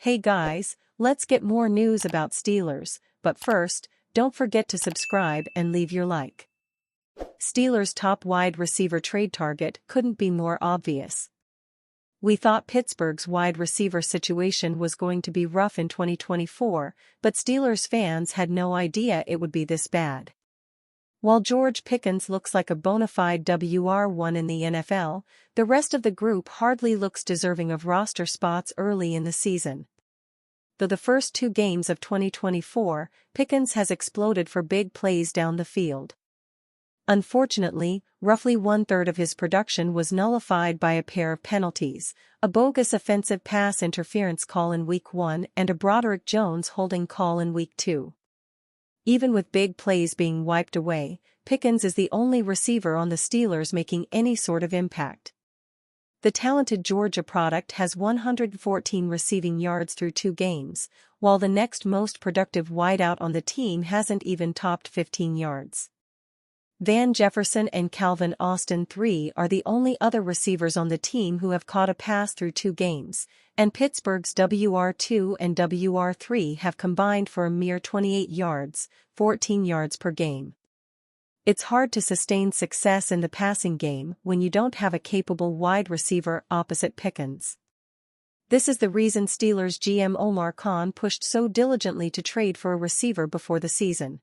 Hey guys, let's get more news about Steelers, but first, don't forget to subscribe and leave your like. Steelers' top wide receiver trade target couldn't be more obvious. We thought Pittsburgh's wide receiver situation was going to be rough in 2024, but Steelers fans had no idea it would be this bad. While George Pickens looks like a bona fide WR1 in the NFL, the rest of the group hardly looks deserving of roster spots early in the season. Though the first 2 games of 2024, Pickens has exploded for big plays down the field. Unfortunately, roughly 1/3 of his production was nullified by a pair of penalties, a bogus offensive pass interference call in Week 1 and a Broderick Jones holding call in Week 2. Even with big plays being wiped away, Pickens is the only receiver on the Steelers making any sort of impact. The talented Georgia product has 114 receiving yards through 2 games, while the next most productive wideout on the team hasn't even topped 15 yards. Van Jefferson and Calvin Austin III are the only other receivers on the team who have caught a pass through 2 games, and Pittsburgh's WR2 and WR3 have combined for a mere 28 yards, 14 yards per game. It's hard to sustain success in the passing game when you don't have a capable wide receiver opposite Pickens. This is the reason Steelers GM Omar Khan pushed so diligently to trade for a receiver before the season.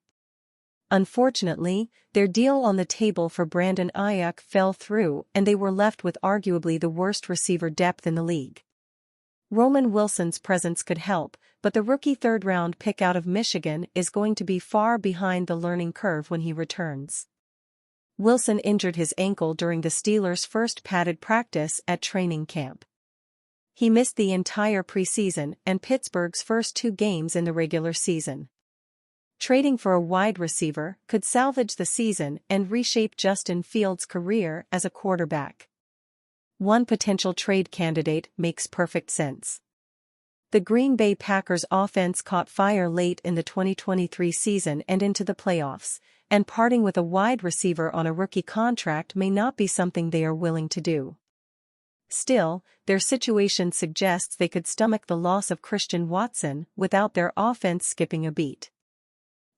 Unfortunately, their deal on the table for Brandon Aiyuk fell through and they were left with arguably the worst receiver depth in the league. Roman Wilson's presence could help, but the rookie 3rd-round pick out of Michigan is going to be far behind the learning curve when he returns. Wilson injured his ankle during the Steelers' first padded practice at training camp. He missed the entire preseason and Pittsburgh's first 2 games in the regular season. Trading for a wide receiver could salvage the season and reshape Justin Fields' career as a quarterback. One potential trade candidate makes perfect sense. The Green Bay Packers offense caught fire late in the 2023 season and into the playoffs, and parting with a wide receiver on a rookie contract may not be something they are willing to do. Still, their situation suggests they could stomach the loss of Christian Watson without their offense skipping a beat.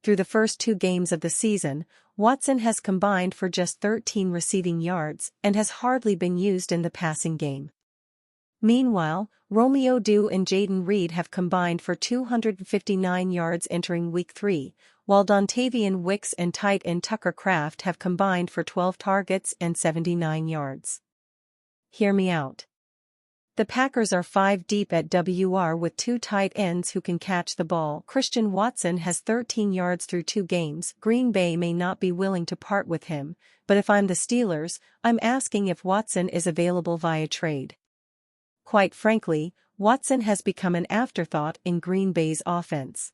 Through the first 2 games of the season, Watson has combined for just 13 receiving yards and has hardly been used in the passing game. Meanwhile, Romeo Doubs and Jayden Reed have combined for 259 yards entering Week 3, while Dontavian Wicks and tight end Tucker Kraft have combined for 12 targets and 79 yards. Hear me out. The Packers are 5 deep at WR with 2 tight ends who can catch the ball. Christian Watson has 13 yards through 2 games. Green Bay may not be willing to part with him, but if I'm the Steelers, I'm asking if Watson is available via trade. Quite frankly, Watson has become an afterthought in Green Bay's offense.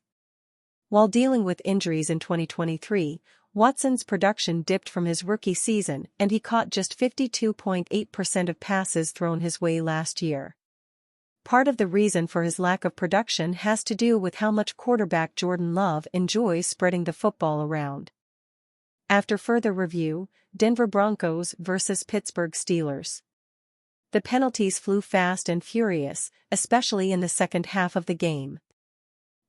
While dealing with injuries in 2023, Watson's production dipped from his rookie season and he caught just 52.8% of passes thrown his way last year. Part of the reason for his lack of production has to do with how much quarterback Jordan Love enjoys spreading the football around. After further review, Denver Broncos versus Pittsburgh Steelers. The penalties flew fast and furious, especially in the second half of the game.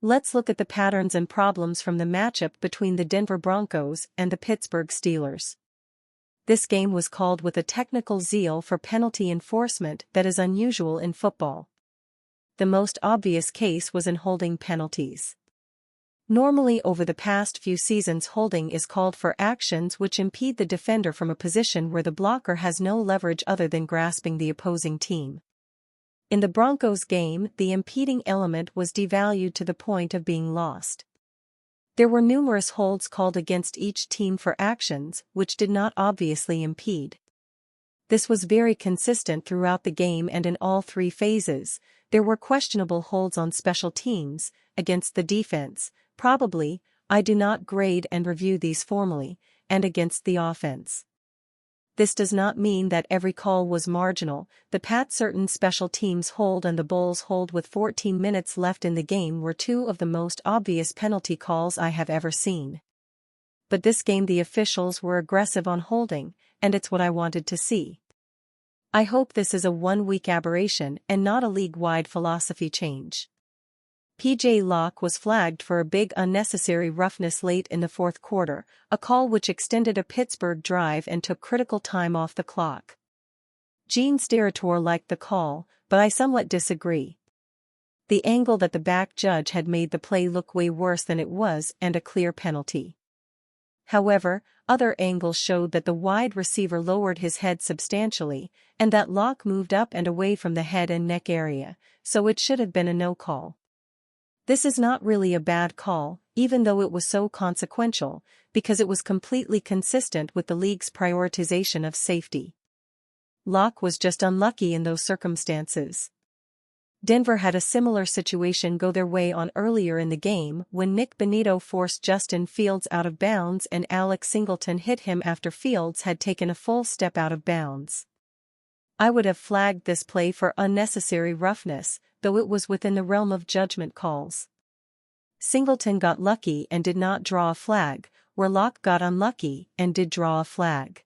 Let's look at the patterns and problems from the matchup between the Denver Broncos and the Pittsburgh Steelers. This game was called with a technical zeal for penalty enforcement that is unusual in football. The most obvious case was in holding penalties. Normally over the past few seasons holding is called for actions which impede the defender from a position where the blocker has no leverage other than grasping the opposing team. In the Broncos game, the impeding element was devalued to the point of being lost. There were numerous holds called against each team for actions which did not obviously impede. This was very consistent throughout the game and in all 3 phases. There were questionable holds on special teams, against the defense, probably, I do not grade and review these formally, and against the offense. This does not mean that every call was marginal. The Pat Certain special teams hold and the Bulls hold with 14 minutes left in the game were 2 of the most obvious penalty calls I have ever seen. But this game the officials were aggressive on holding, and it's what I wanted to see. I hope this is a one-week aberration and not a league-wide philosophy change. P.J. Locke was flagged for a big unnecessary roughness late in the fourth quarter, a call which extended a Pittsburgh drive and took critical time off the clock. Gene Steratore liked the call, but I somewhat disagree. The angle that the back judge had made the play look way worse than it was and a clear penalty. However, other angles showed that the wide receiver lowered his head substantially, and that Locke moved up and away from the head and neck area, so it should have been a no call. This is not really a bad call, even though it was so consequential, because it was completely consistent with the league's prioritization of safety. Locke was just unlucky in those circumstances. Denver had a similar situation go their way on earlier in the game when Nick Bonitto forced Justin Fields out of bounds and Alex Singleton hit him after Fields had taken a full step out of bounds. I would have flagged this play for unnecessary roughness, though it was within the realm of judgment calls. Singleton got lucky and did not draw a flag, where Locke got unlucky and did draw a flag.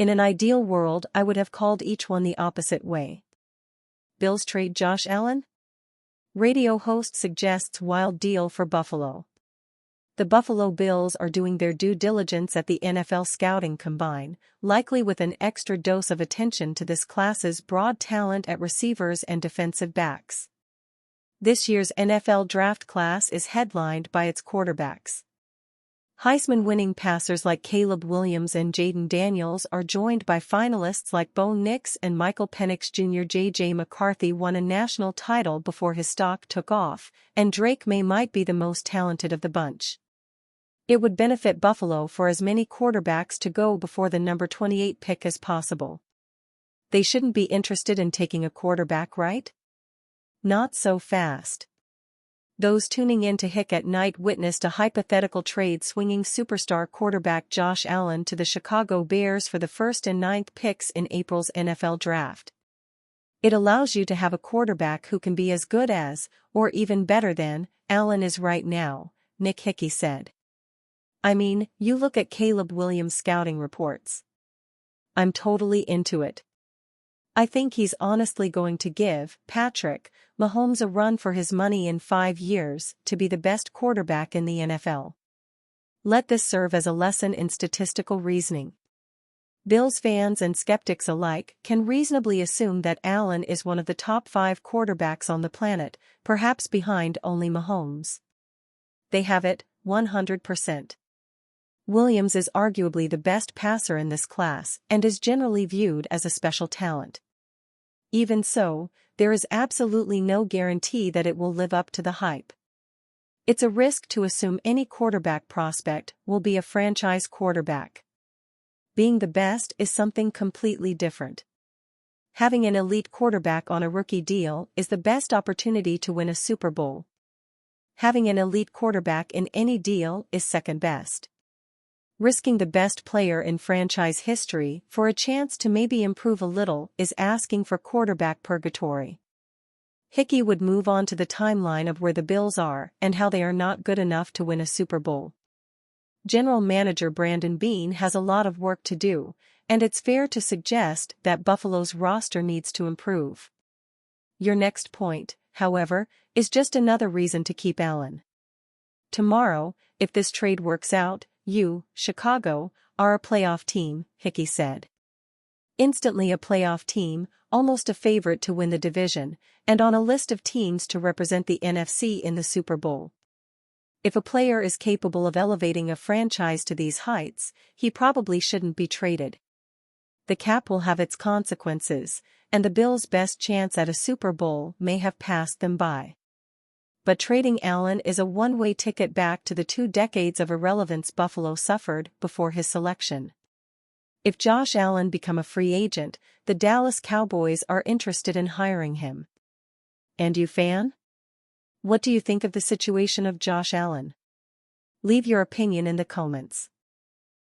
In an ideal world, I would have called each one the opposite way. Bills trade Josh Allen? Radio host suggests wild deal for Buffalo. The Buffalo Bills are doing their due diligence at the NFL Scouting Combine, likely with an extra dose of attention to this class's broad talent at receivers and defensive backs. This year's NFL draft class is headlined by its quarterbacks. Heisman-winning passers like Caleb Williams and Jayden Daniels are joined by finalists like Bo Nix and Michael Penix Jr. J.J. McCarthy won a national title before his stock took off, and Drake May might be the most talented of the bunch. It would benefit Buffalo for as many quarterbacks to go before the number 28 pick as possible. They shouldn't be interested in taking a quarterback, right? Not so fast. Those tuning in to Hick at Night witnessed a hypothetical trade swinging superstar quarterback Josh Allen to the Chicago Bears for the 1st and 9th picks in April's NFL Draft. It allows you to have a quarterback who can be as good as, or even better than, Allen is right now, Nick Hickey said. I mean, you look at Caleb Williams' scouting reports. I'm totally into it. I think he's honestly going to give Patrick Mahomes a run for his money in 5 years to be the best quarterback in the NFL. Let this serve as a lesson in statistical reasoning. Bills fans and skeptics alike can reasonably assume that Allen is one of the top 5 quarterbacks on the planet, perhaps behind only Mahomes. They have it, 100%. Williams is arguably the best passer in this class and is generally viewed as a special talent. Even so, there is absolutely no guarantee that it will live up to the hype. It's a risk to assume any quarterback prospect will be a franchise quarterback. Being the best is something completely different. Having an elite quarterback on a rookie deal is the best opportunity to win a Super Bowl. Having an elite quarterback in any deal is second best. Risking the best player in franchise history for a chance to maybe improve a little is asking for quarterback purgatory. Hickey would move on to the timeline of where the Bills are and how they are not good enough to win a Super Bowl. General Manager Brandon Beane has a lot of work to do, and it's fair to suggest that Buffalo's roster needs to improve. Your next point, however, is just another reason to keep Allen. Tomorrow, if this trade works out, you, Chicago, are a playoff team, Hickey said. Instantly a playoff team, almost a favorite to win the division, and on a list of teams to represent the NFC in the Super Bowl. If a player is capable of elevating a franchise to these heights, he probably shouldn't be traded. The cap will have its consequences, and the Bills' best chance at a Super Bowl may have passed them by. But trading Allen is a one-way ticket back to the 2 decades of irrelevance Buffalo suffered before his selection. If Josh Allen become a free agent, the Dallas Cowboys are interested in hiring him. And you, fan? What do you think of the situation of Josh Allen? Leave your opinion in the comments.